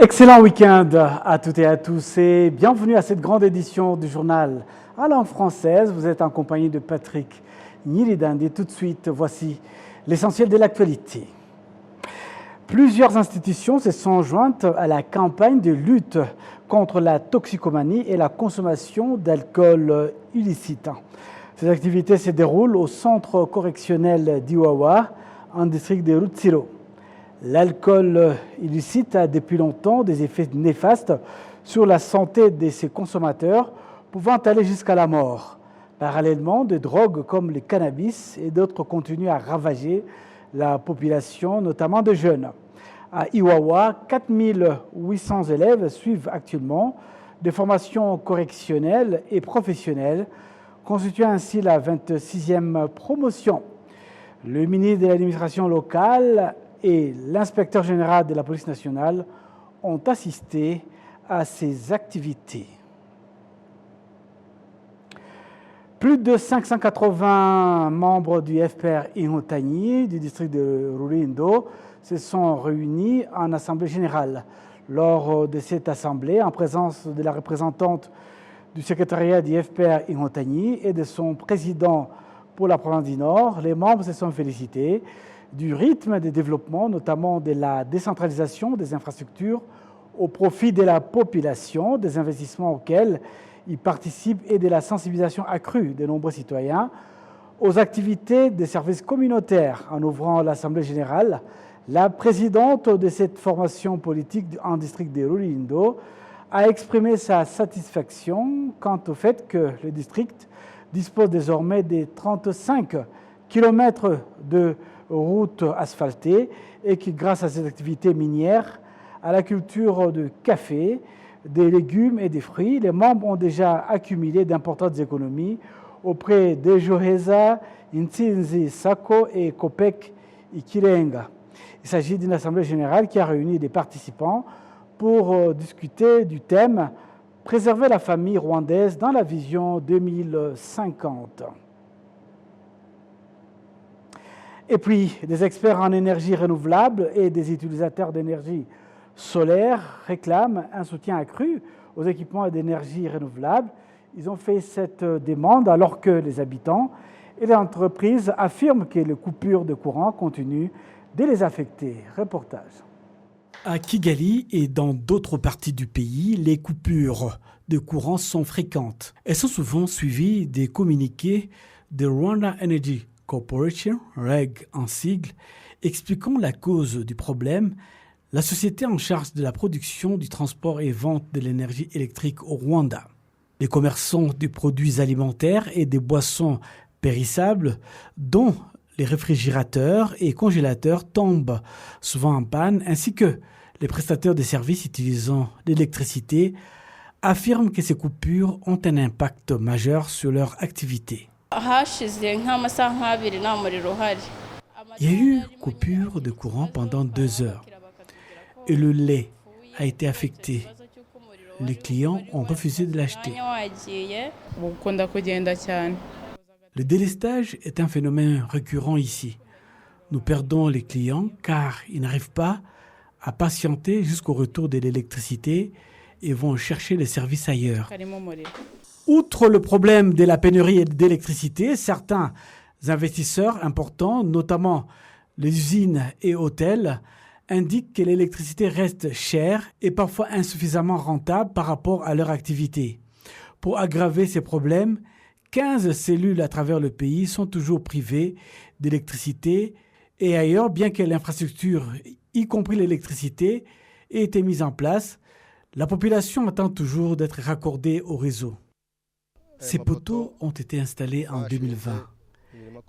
Excellent week-end à toutes et à tous et bienvenue à cette grande édition du journal à langue française. Vous êtes en compagnie de Patrick Nyridandi. Tout de suite, voici l'essentiel de l'actualité. Plusieurs institutions se sont jointes à la campagne de lutte contre la toxicomanie et la consommation d'alcool illicite. Ces activités se déroulent au centre correctionnel d'Iwawa, en district de Rutsiro. L'alcool illicite a depuis longtemps des effets néfastes sur la santé de ses consommateurs, pouvant aller jusqu'à la mort. Parallèlement, des drogues comme le cannabis et d'autres continuent à ravager la population, notamment de jeunes. À Iwawa, 4800 élèves suivent actuellement des formations correctionnelles et professionnelles, constituant ainsi la 26e promotion. Le ministre de l'administration locale et l'inspecteur général de la police nationale ont assisté à ces activités. Plus de 580 membres du FPR Ihotani du district de Rulindo se sont réunis en assemblée générale. Lors de cette assemblée, en présence de la représentante du secrétariat du FPR Ihotani et de son président pour la province du Nord, les membres se sont félicités du rythme de développement, notamment de la décentralisation des infrastructures au profit de la population, des investissements auxquels ils participent et de la sensibilisation accrue de nombreux citoyens aux activités des services communautaires. En ouvrant l'Assemblée générale, la présidente de cette formation politique en district de Rulindo a exprimé sa satisfaction quant au fait que le district dispose désormais de 35 kilomètres de routes asphaltées et qui, grâce à ces activités minières, à la culture de café, des légumes et des fruits, les membres ont déjà accumulé d'importantes économies auprès de Joheza, Intsinzi Sako et Kopek Ikirenga. Il s'agit d'une assemblée générale qui a réuni des participants pour discuter du thème « Préserver la famille rwandaise dans la vision 2050 ». Et puis, des experts en énergie renouvelable et des utilisateurs d'énergie solaire réclament un soutien accru aux équipements d'énergie renouvelable. Ils ont fait cette demande alors que les habitants et les entreprises affirment que les coupures de courant continuent de les affecter. Reportage. À Kigali et dans d'autres parties du pays, les coupures de courant sont fréquentes. Elles sont souvent suivies des communiqués de Rwanda Energy Corporation, REG en sigle, expliquant la cause du problème. La société en charge de la production, du transport et vente de l'énergie électrique au Rwanda. Les commerçants de produits alimentaires et des boissons périssables, dont les réfrigérateurs et congélateurs, tombent souvent en panne, ainsi que les prestataires de services utilisant l'électricité affirment que ces coupures ont un impact majeur sur leur activité. Il y a eu coupure de courant pendant 2 heures et le lait a été affecté. Les clients ont refusé de l'acheter. Le délestage est un phénomène récurrent ici. Nous perdons les clients car ils n'arrivent pas à patienter jusqu'au retour de l'électricité et vont chercher les services ailleurs. Outre le problème de la pénurie d'électricité, certains investisseurs importants, notamment les usines et hôtels, indiquent que l'électricité reste chère et parfois insuffisamment rentable par rapport à leur activité. Pour aggraver ces problèmes, 15 cellules à travers le pays sont toujours privées d'électricité et ailleurs, bien que l'infrastructure, y compris l'électricité, ait été mise en place, la population attend toujours d'être raccordée au réseau. Ces poteaux ont été installés en 2020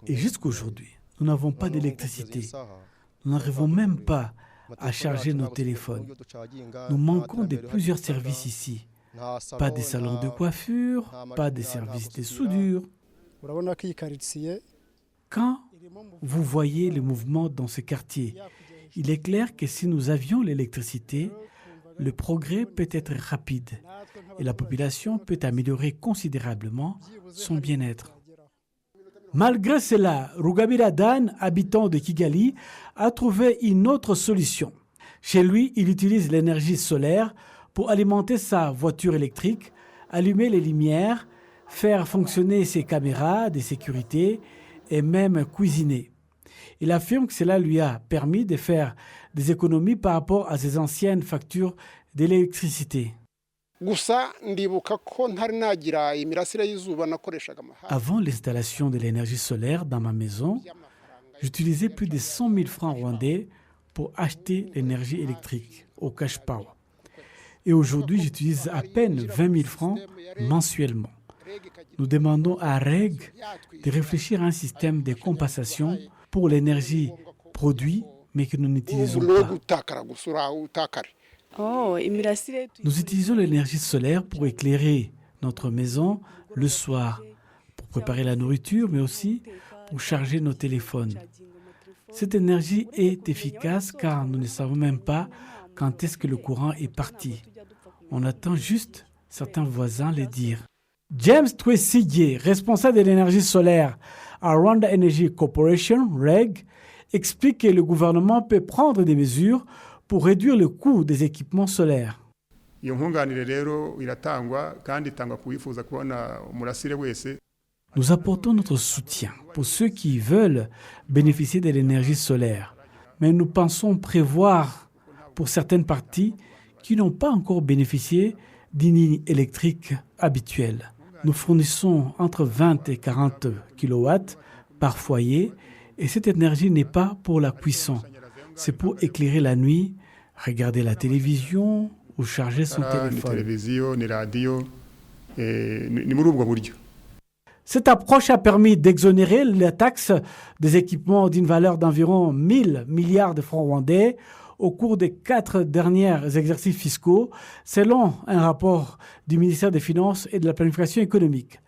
et jusqu'aujourd'hui, nous n'avons pas d'électricité. Nous n'arrivons même pas à charger nos téléphones. Nous manquons de plusieurs services ici. Pas de salons de coiffure, pas de services de soudure. Quand vous voyez le mouvement dans ce quartier, il est clair que si nous avions l'électricité, le progrès peut être rapide et la population peut améliorer considérablement son bien-être. Malgré cela, Rugabira Dan, habitant de Kigali, a trouvé une autre solution. Chez lui, il utilise l'énergie solaire pour alimenter sa voiture électrique, allumer les lumières, faire fonctionner ses caméras de sécurité et même cuisiner. Il affirme que cela lui a permis de faire des économies par rapport à ses anciennes factures d'électricité. Avant l'installation de l'énergie solaire dans ma maison, j'utilisais plus de 100 000 francs rwandais pour acheter l'énergie électrique au cash power. Et aujourd'hui, j'utilise à peine 20 000 francs mensuellement. Nous demandons à REG de réfléchir à un système de compensation pour l'énergie produite, mais que nous n'utilisons pas. Nous utilisons l'énergie solaire pour éclairer notre maison le soir, pour préparer la nourriture, mais aussi pour charger nos téléphones. Cette énergie est efficace car nous ne savons même pas quand est-ce que le courant est parti. On attend juste certains voisins le dire. James Twesigye, responsable de l'énergie solaire à Rwanda Energy Corporation, REG, explique que le gouvernement peut prendre des mesures pour réduire le coût des équipements solaires. Nous apportons notre soutien pour ceux qui veulent bénéficier de l'énergie solaire, mais nous pensons prévoir pour certaines parties qui n'ont pas encore bénéficié d'une ligne électrique habituelle. Nous fournissons entre 20 et 40 kW par foyer et cette énergie n'est pas pour la cuisson. C'est pour éclairer la nuit, regarder la télévision ou charger son téléphone. Cette approche a permis d'exonérer la taxe des équipements d'une valeur d'environ 1 000 milliards de francs rwandais au cours des 4 derniers exercices fiscaux, selon un rapport du ministère des Finances et de la Planification économique.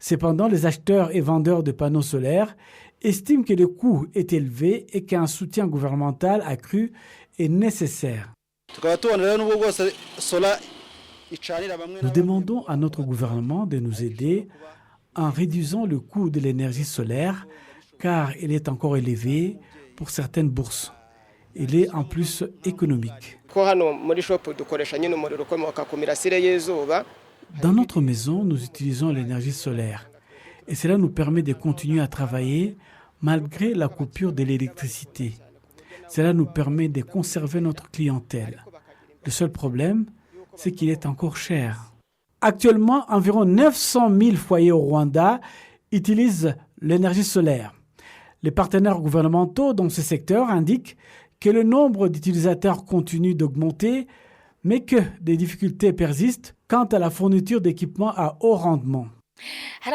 Cependant, les acheteurs et vendeurs de panneaux solaires estiment que le coût est élevé et qu'un soutien gouvernemental accru est nécessaire. Nous demandons à notre gouvernement de nous aider en réduisant le coût de l'énergie solaire car il est encore élevé pour certaines bourses. Il est en plus économique. Dans notre maison, nous utilisons l'énergie solaire et cela nous permet de continuer à travailler malgré la coupure de l'électricité. Cela nous permet de conserver notre clientèle. Le seul problème, c'est qu'il est encore cher. Actuellement, environ 900 000 foyers au Rwanda utilisent l'énergie solaire. Les partenaires gouvernementaux dans ce secteur indiquent que le nombre d'utilisateurs continue d'augmenter, mais que des difficultés persistent quant à la fourniture d'équipements à haut rendement. Il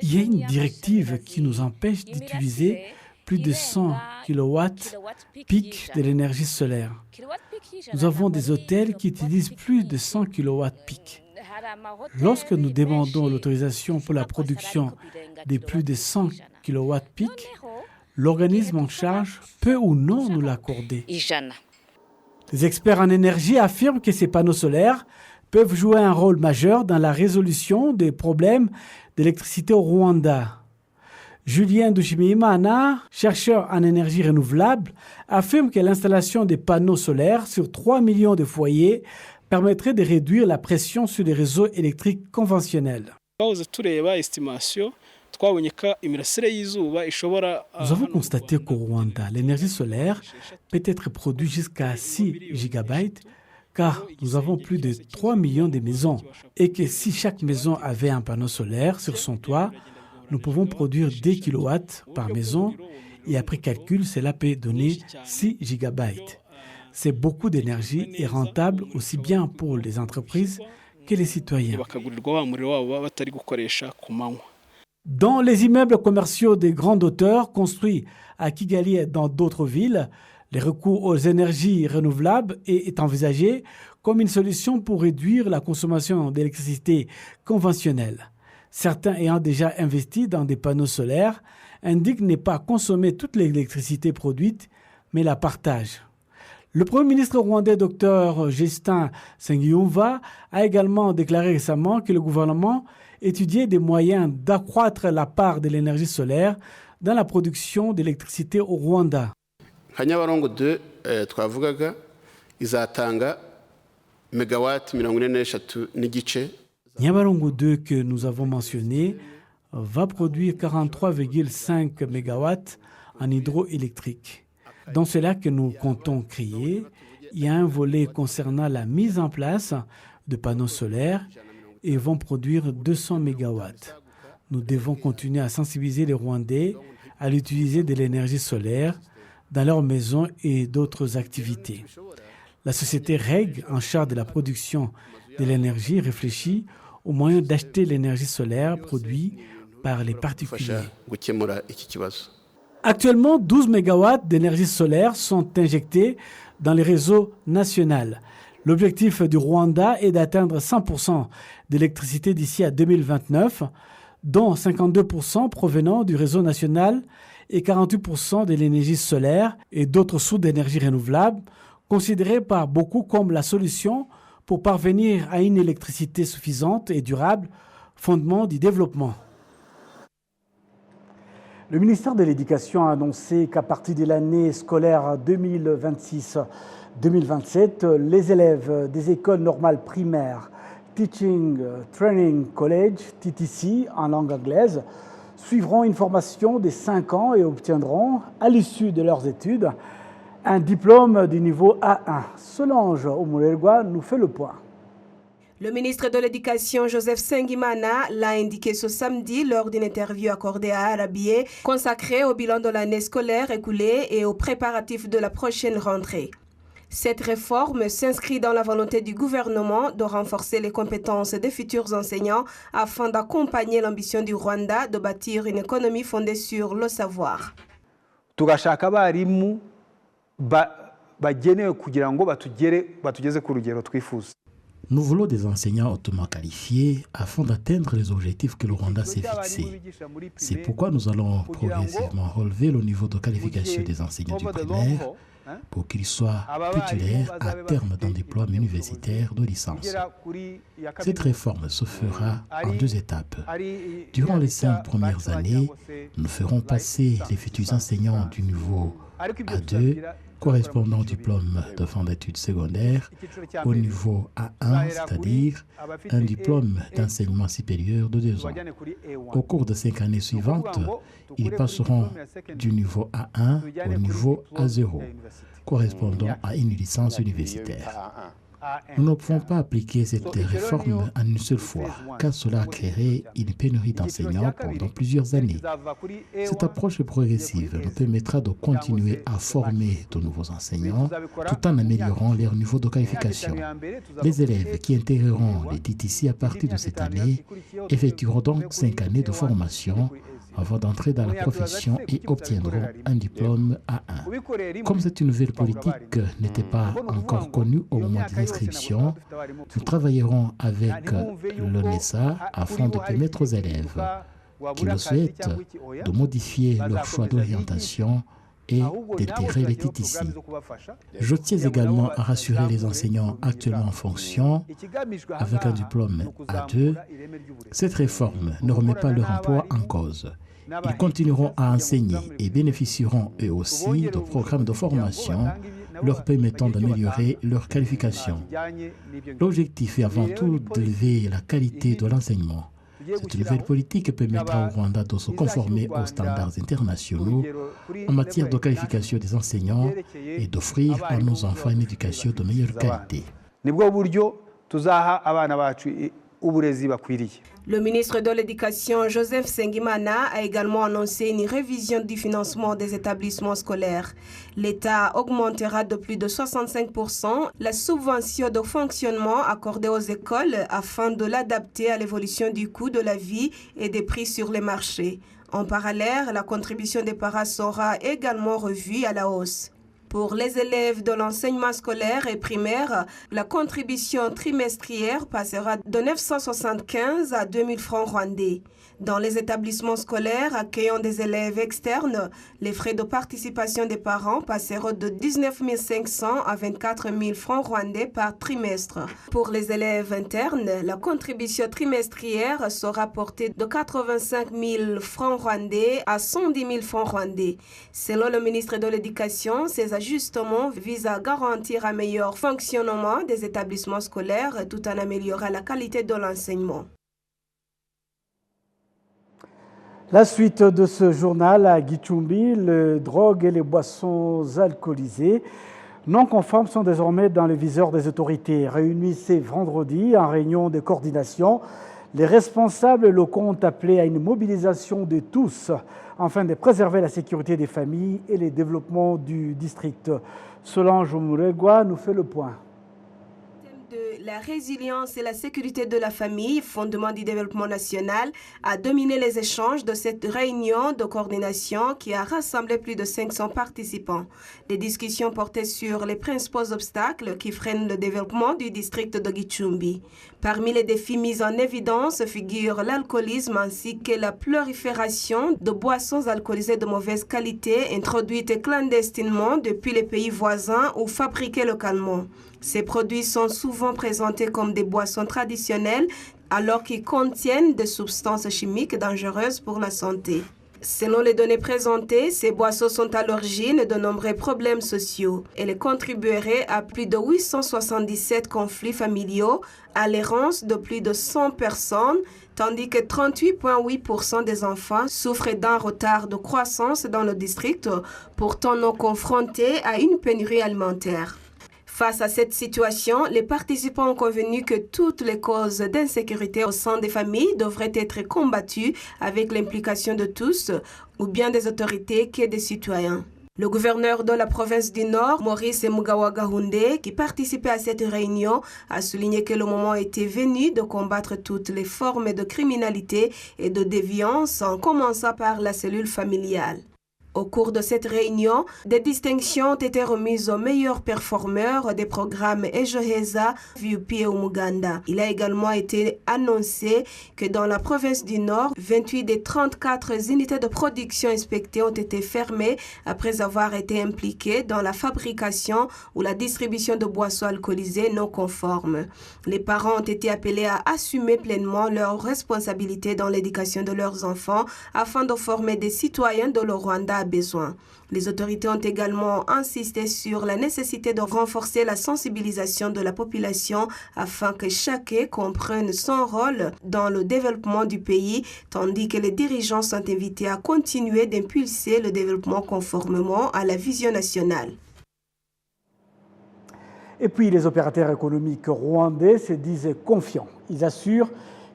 y a une directive qui nous empêche d'utiliser plus de 100 kW pic de l'énergie solaire. Nous avons des hôtels qui utilisent plus de 100 kW pic. Lorsque nous demandons l'autorisation pour la production de plus de 100 kW pic, l'organisme en charge peut ou non nous l'accorder. Les experts en énergie affirment que ces panneaux solaires peuvent jouer un rôle majeur dans la résolution des problèmes d'électricité au Rwanda. Julien Dushimimana, chercheur en énergie renouvelable, affirme que l'installation des panneaux solaires sur 3 millions de foyers permettrait de réduire la pression sur les réseaux électriques conventionnels. Nous avons constaté qu'au Rwanda, l'énergie solaire peut être produite jusqu'à 6 gigabytes car nous avons plus de 3 millions de maisons et que si chaque maison avait un panneau solaire sur son toit, nous pouvons produire 2 kilowatts par maison et après calcul, cela peut donner 6 gigabytes. C'est beaucoup d'énergie et rentable aussi bien pour les entreprises que les citoyens. Dans les immeubles commerciaux de grande hauteur construits à Kigali et dans d'autres villes, le recours aux énergies renouvelables est envisagé comme une solution pour réduire la consommation d'électricité conventionnelle. Certains ayant déjà investi dans des panneaux solaires indiquent ne pas consommer toute l'électricité produite, mais la partagent. Le Premier ministre rwandais, Dr Justin Nsengiyumva, a également déclaré récemment que le gouvernement étudiait des moyens d'accroître la part de l'énergie solaire dans la production d'électricité au Rwanda. Nyabarongo 2 twavugaga izatanga megawatts 43 n'igice. Nyabarongo 2 que nous avons mentionné va produire 43,5 mégawatts en hydroélectrique. Dans cela que nous comptons créer, il y a un volet concernant la mise en place de panneaux solaires et vont produire 200 mégawatts. Nous devons continuer à sensibiliser les Rwandais à l'utiliser de l'énergie solaire dans leurs maisons et d'autres activités. La société REG, en charge de la production de l'énergie, réfléchit aux moyens d'acheter l'énergie solaire produite par les particuliers. Actuellement, 12 mégawatts d'énergie solaire sont injectés dans les réseaux nationaux. L'objectif du Rwanda est d'atteindre 100% d'électricité d'ici à 2029, dont 52% provenant du réseau national et 48% de l'énergie solaire et d'autres sources d'énergie renouvelable, considérées par beaucoup comme la solution pour parvenir à une électricité suffisante et durable, fondement du développement. Le ministère de l'Éducation a annoncé qu'à partir de l'année scolaire 2026-2027, les élèves des écoles normales primaires Teaching Training College, TTC, en langue anglaise, suivront une formation de 5 ans et obtiendront, à l'issue de leurs études, un diplôme du niveau A1. Solange Omurerwa nous fait le point. Le ministre de l'Éducation, Joseph Nsengimana, l'a indiqué ce samedi lors d'une interview accordée à Arabie, consacrée au bilan de l'année scolaire écoulée et aux préparatifs de la prochaine rentrée. Cette réforme s'inscrit dans la volonté du gouvernement de renforcer les compétences des futurs enseignants afin d'accompagner l'ambition du Rwanda de bâtir une économie fondée sur le savoir. Tugashaka abarimu bagenewe kugira ngo batugeze ku rugero twifuza. Nous voulons des enseignants hautement qualifiés afin d'atteindre les objectifs que le Rwanda s'est fixés. C'est pourquoi nous allons progressivement relever le niveau de qualification des enseignants du primaire pour qu'ils soient titulaires à terme d'un diplôme universitaire de licence. Cette réforme se fera en 2 étapes. Durant les 5 premières années, nous ferons passer les futurs enseignants du niveau A2 correspondant au diplôme de fin d'études secondaires au niveau A1, c'est-à-dire un diplôme d'enseignement supérieur de 2 ans. Au cours de 5 années suivantes, ils passeront du niveau A1 au niveau A0, correspondant à une licence universitaire. Nous ne pouvons pas appliquer cette réforme en une seule fois, car cela créerait une pénurie d'enseignants pendant plusieurs années. Cette approche progressive nous permettra de continuer à former de nouveaux enseignants tout en améliorant leur niveau de qualification. Les élèves qui intégreront les TTC à partir de cette année effectueront donc 5 années de formation avant d'entrer dans la profession et obtiendront un diplôme A1. Comme cette nouvelle politique n'était pas encore connue au moment des inscriptions, nous travaillerons avec l'ONESA afin de permettre aux élèves qui le souhaitent de modifier leur choix d'orientation et d'intégrer les TTC. Je tiens également à rassurer les enseignants actuellement en fonction avec un diplôme A2. Cette réforme ne remet pas leur emploi en cause. Ils continueront à enseigner et bénéficieront eux aussi de programmes de formation leur permettant d'améliorer leur qualification. L'objectif est avant tout d'élever la qualité de l'enseignement. Cette nouvelle politique permettra au Rwanda de se conformer aux standards internationaux en matière de qualification des enseignants et d'offrir à nos enfants une éducation de meilleure qualité. Le ministre de l'Éducation, Joseph Nsengimana, a également annoncé une révision du financement des établissements scolaires. L'État augmentera de plus de 65% la subvention de fonctionnement accordée aux écoles afin de l'adapter à l'évolution du coût de la vie et des prix sur les marchés. En parallèle, la contribution des parents sera également revue à la hausse. Pour les élèves de l'enseignement scolaire et primaire, la contribution trimestrielle passera de 975 à 2000 francs rwandais. Dans les établissements scolaires accueillant des élèves externes, les frais de participation des parents passeront de 19 500 à 24 000 francs rwandais par trimestre. Pour les élèves internes, la contribution trimestrielle sera portée de 85 000 francs rwandais à 110 000 francs rwandais. Selon le ministre de l'Éducation, ces ajustements visent à garantir un meilleur fonctionnement des établissements scolaires tout en améliorant la qualité de l'enseignement. La suite de ce journal à Gicumbi, les drogues et les boissons alcoolisées non conformes sont désormais dans le viseur des autorités. Réunis ce vendredi en réunion de coordination, les responsables locaux ont appelé à une mobilisation de tous afin de préserver la sécurité des familles et le développement du district. Solange Muregwa nous fait le point. De la résilience et la sécurité de la famille, fondement du développement national, a dominé les échanges de cette réunion de coordination qui a rassemblé plus de 500 participants. Les discussions portaient sur les principaux obstacles qui freinent le développement du district de Gicumbi. Parmi les défis mis en évidence figurent l'alcoolisme ainsi que la prolifération de boissons alcoolisées de mauvaise qualité introduites clandestinement depuis les pays voisins ou fabriquées localement. Ces produits sont souvent présentés comme des boissons traditionnelles alors qu'ils contiennent des substances chimiques dangereuses pour la santé. Selon les données présentées, ces boissons sont à l'origine de nombreux problèmes sociaux. Elles contribueraient à plus de 877 conflits familiaux, à l'errance de plus de 100 personnes, tandis que 38,8% des enfants souffrent d'un retard de croissance dans le district, pourtant non confrontés à une pénurie alimentaire. Face à cette situation, les participants ont convenu que toutes les causes d'insécurité au sein des familles devraient être combattues avec l'implication de tous, ou bien des autorités que des citoyens. Le gouverneur de la province du Nord, Maurice Mugawagahunde, qui participait à cette réunion, a souligné que le moment était venu de combattre toutes les formes de criminalité et de déviance, en commençant par la cellule familiale. Au cours de cette réunion, des distinctions ont été remises aux meilleurs performeurs des programmes Ejoheza, VUP et Umuganda. Il a également été annoncé que dans la province du Nord, 28 des 34 unités de production inspectées ont été fermées après avoir été impliquées dans la fabrication ou la distribution de boissons alcoolisées non conformes. Les parents ont été appelés à assumer pleinement leurs responsabilités dans l'éducation de leurs enfants afin de former des citoyens de le Rwanda besoin. Les autorités ont également insisté sur la nécessité de renforcer la sensibilisation de la population afin que chacun comprenne son rôle dans le développement du pays, tandis que les dirigeants sont invités à continuer d'impulser le développement conformément à la vision nationale. Et puis les opérateurs économiques rwandais se disent confiants. Ils assurent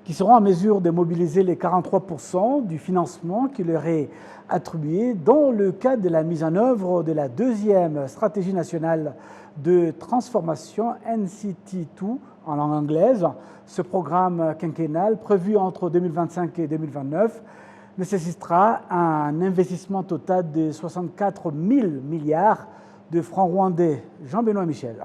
qu'ils seront en mesure de mobiliser les 43% du financement qui leur est attribué dans le cadre de la mise en œuvre de la deuxième stratégie nationale de transformation NCT2 en langue anglaise. Ce programme quinquennal prévu entre 2025 et 2029 nécessitera un investissement total de 64 000 milliards de francs rwandais. Jean-Benoît Michel.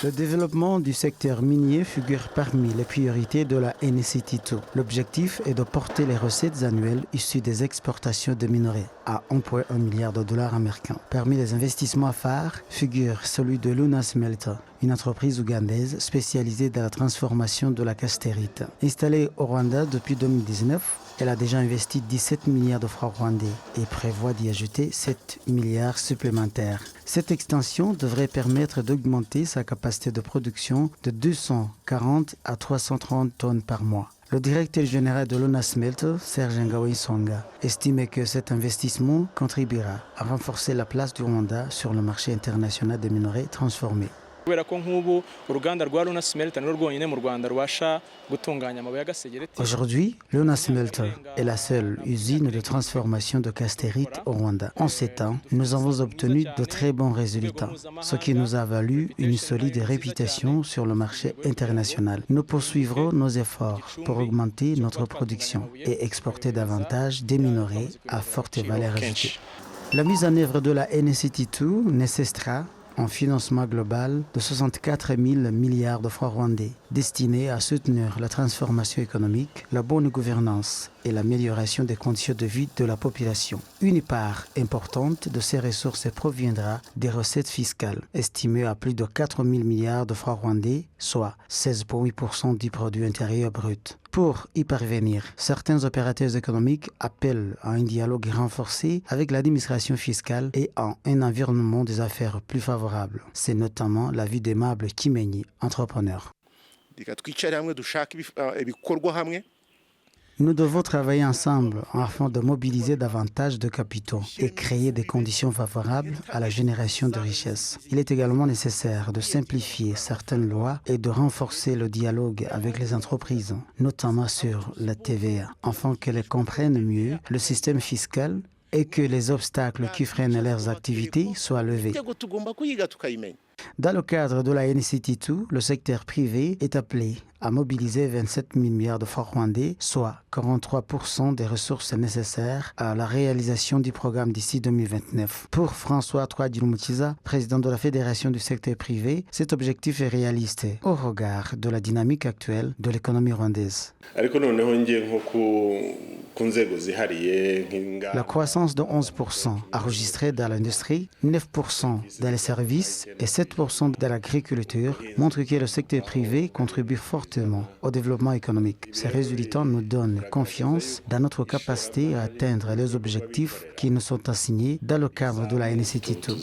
Le développement du secteur minier figure parmi les priorités de la NCT2. L'objectif est de porter les recettes annuelles issues des exportations de minerais à 1,1 milliard de dollars américains. Parmi les investissements phares figure celui de Luna Smelter, une entreprise ougandaise spécialisée dans la transformation de la castérite. Installée au Rwanda depuis 2019, elle a déjà investi 17 milliards de francs rwandais et prévoit d'y ajouter 7 milliards supplémentaires. Cette extension devrait permettre d'augmenter sa capacité de production de 240 à 330 tonnes par mois. Le directeur général de Luna Smelter, Serge Ngaoisonga, estime que cet investissement contribuera à renforcer la place du Rwanda sur le marché international des minerais transformés. Aujourd'hui, Luna Smelter est la seule usine de transformation de castérite au Rwanda. En 7 ans, nous avons obtenu de très bons résultats, ce qui nous a valu une solide réputation sur le marché international. Nous poursuivrons nos efforts pour augmenter notre production et exporter davantage des minerais à forte valeur ajoutée. La mise en œuvre de la NECT2 nécessitera un financement global de 64 000 milliards de francs rwandais, destiné à soutenir la transformation économique, la bonne gouvernance et l'amélioration des conditions de vie de la population. Une part importante de ces ressources proviendra des recettes fiscales, estimées à plus de 4 000 milliards de francs rwandais, soit 16,8% du produit intérieur brut. Pour y parvenir, certains opérateurs économiques appellent à un dialogue renforcé avec l'administration fiscale et à un environnement des affaires plus favorable. C'est notamment l'avis d'Aimable Kimenyi, entrepreneur. Nous devons travailler ensemble afin de mobiliser davantage de capitaux et créer des conditions favorables à la génération de richesses. Il est également nécessaire de simplifier certaines lois et de renforcer le dialogue avec les entreprises, notamment sur la TVA, afin qu'elles comprennent mieux le système fiscal et que les obstacles qui freinent leurs activités soient levés. Dans le cadre de la NECT2, le secteur privé est appelé à mobiliser 27 000 milliards de francs rwandais, soit 43% des ressources nécessaires à la réalisation du programme d'ici 2029. Pour François Twadilumukiza, président de la Fédération du secteur privé, cet objectif est réaliste au regard de la dynamique actuelle de l'économie rwandaise. La croissance de 11% enregistrée dans l'industrie, 9% dans les services et 7% dans l'agriculture montre que le secteur privé contribue fortement au développement économique. Ces résultats nous donnent confiance dans notre capacité à atteindre les objectifs qui nous sont assignés dans le cadre de la NECT2.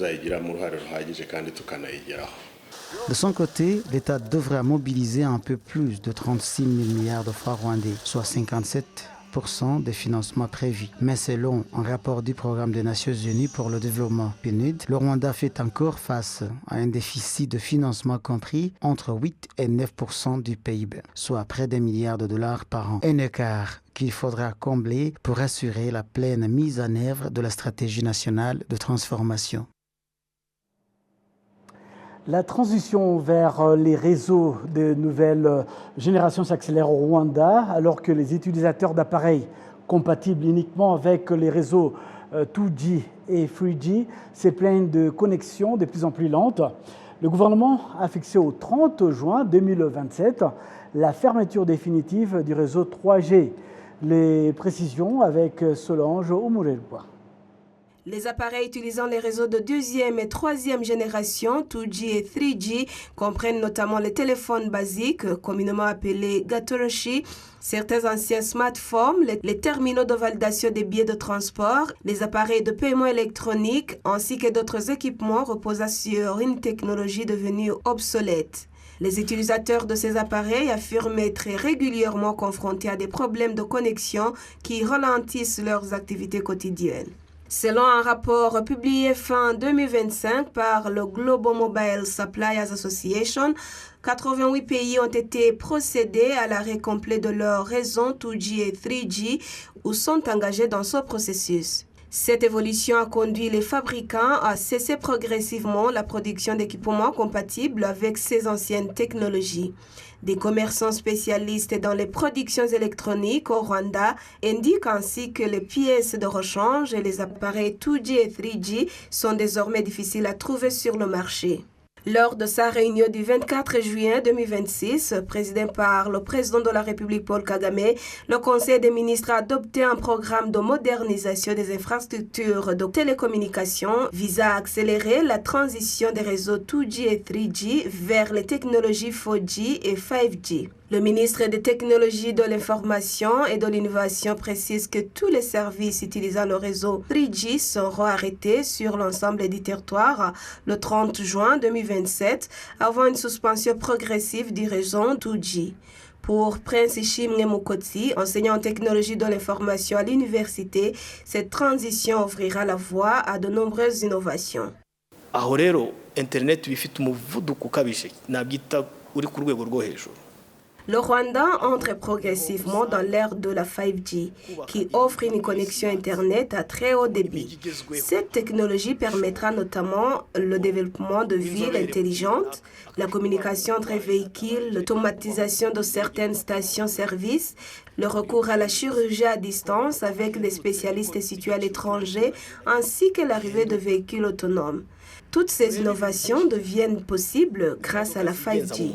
De son côté, l'État devra mobiliser un peu plus de 36 000 milliards de francs rwandais, soit 57% des financements prévus. Mais selon un rapport du Programme des Nations Unies pour le développement PNUD, le Rwanda fait encore face à un déficit de financement compris entre 8 et 9% du PIB, soit près d'1 milliard de dollars par an. Un écart qu'il faudra combler pour assurer la pleine mise en œuvre de la stratégie nationale de transformation. La transition vers les réseaux de nouvelle génération s'accélère au Rwanda alors que les utilisateurs d'appareils compatibles uniquement avec les réseaux 2G et 3G se plaignent de connexions de plus en plus lentes. Le gouvernement a fixé au 30 juin 2027 la fermeture définitive du réseau 3G. Les précisions avec Solange Omurelwa. Les appareils utilisant les réseaux de deuxième et troisième génération, 2G et 3G, comprennent notamment les téléphones basiques, communément appelés Gatoroshi, certains anciens smartphones, les terminaux de validation des billets de transport, les appareils de paiement électronique, ainsi que d'autres équipements reposant sur une technologie devenue obsolète. Les utilisateurs de ces appareils affirment être régulièrement confrontés à des problèmes de connexion qui ralentissent leurs activités quotidiennes. Selon un rapport publié fin 2025 par le Global Mobile Suppliers Association, 88 pays ont été procédés à l'arrêt complet de leurs réseaux 2G et 3G ou sont engagés dans ce processus. Cette évolution a conduit les fabricants à cesser progressivement la production d'équipements compatibles avec ces anciennes technologies. Des commerçants spécialistes dans les productions électroniques au Rwanda indiquent ainsi que les pièces de rechange et les appareils 2G et 3G sont désormais difficiles à trouver sur le marché. Lors de sa réunion du 24 juin 2026, présidée par le président de la République Paul Kagame, le Conseil des ministres a adopté un programme de modernisation des infrastructures de télécommunications visant à accélérer la transition des réseaux 2G et 3G vers les technologies 4G et 5G. Le ministre des Technologies de l'Information et de l'Innovation précise que tous les services utilisant le réseau 3G seront arrêtés sur l'ensemble du territoire le 30 juin 2027 avant une suspension progressive du réseau 2G. Pour Prince Ishimwe Mukotsi, enseignant en technologie de l'information à l'université, cette transition ouvrira la voie à de nombreuses innovations. Aho rero internet bifite umuvuduko ukabije nabyita uri ku rwego rwo hejuru. Le Rwanda entre progressivement dans l'ère de la 5G, qui offre une connexion Internet à très haut débit. Cette technologie permettra notamment le développement de villes intelligentes, la communication entre véhicules, l'automatisation de certaines stations-service, le recours à la chirurgie à distance avec des spécialistes situés à l'étranger, ainsi que l'arrivée de véhicules autonomes. Toutes ces innovations deviennent possibles grâce à la 5G.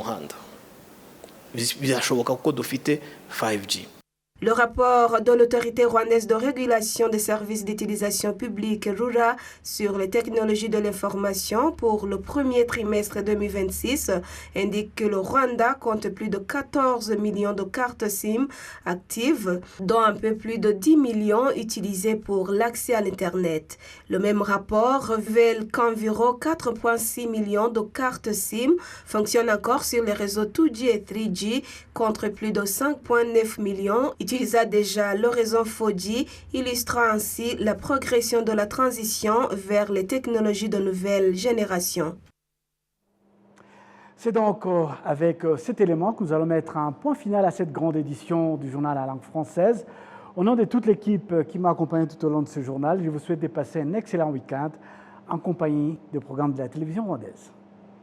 Le rapport de l'autorité rwandaise de régulation des services d'utilisation publique RURA sur les technologies de l'information pour le premier trimestre 2026 indique que le Rwanda compte plus de 14 millions de cartes SIM actives, dont un peu plus de 10 millions utilisées pour l'accès à l'Internet. Le même rapport révèle qu'environ 4,6 millions de cartes SIM fonctionnent encore sur les réseaux 2G et 3G contre plus de 5,9 millions utilisa déjà le réseau 4G, illustrant ainsi la progression de la transition vers les technologies de nouvelle génération. C'est donc avec cet élément que nous allons mettre un point final à cette grande édition du journal à la langue française. Au nom de toute l'équipe qui m'a accompagné tout au long de ce journal, je vous souhaite de passer un excellent week-end en compagnie des programmes de la télévision rwandaise.